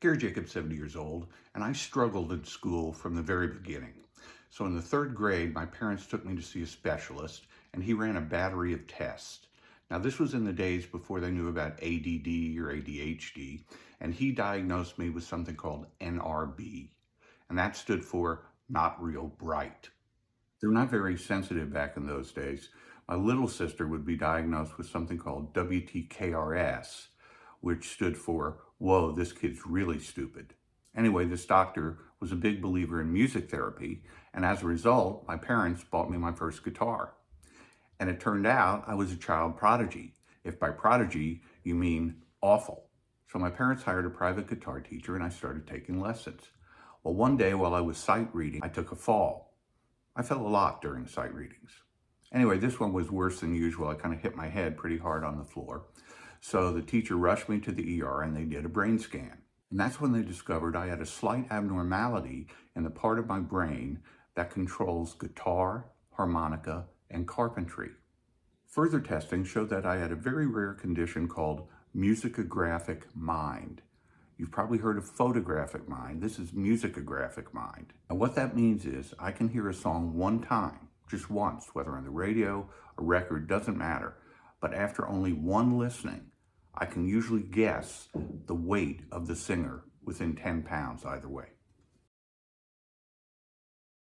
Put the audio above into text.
Gary Jacobs, 70 years old, and I struggled in school from the very beginning. So in the third grade, my parents took me to see a specialist, and he ran a battery of tests. Now, this was in the days before they knew about ADD or ADHD, and he diagnosed me with something called NRB, and that stood for not real bright. They're not very sensitive back in those days. My little sister would be diagnosed with something called WTKRS, which stood for, whoa, this kid's really stupid. Anyway, this doctor was a big believer in music therapy, and as a result, my parents bought me my first guitar. And it turned out I was a child prodigy, if by prodigy you mean awful. So my parents hired a private guitar teacher and I started taking lessons. Well, one day while I was sight reading, I took a fall. I fell a lot during sight readings. Anyway, this one was worse than usual. I kind of hit my head pretty hard on the floor. So the teacher rushed me to the ER and they did a brain scan. And that's when they discovered I had a slight abnormality in the part of my brain that controls guitar, harmonica, and carpentry. Further testing showed that I had a very rare condition called musicographic mind. You've probably heard of photographic mind. This is musicographic mind. And what that means is I can hear a song one time, just once, whether on the radio, a record, doesn't matter. But after only one listening, I can usually guess the weight of the singer within 10 pounds either way.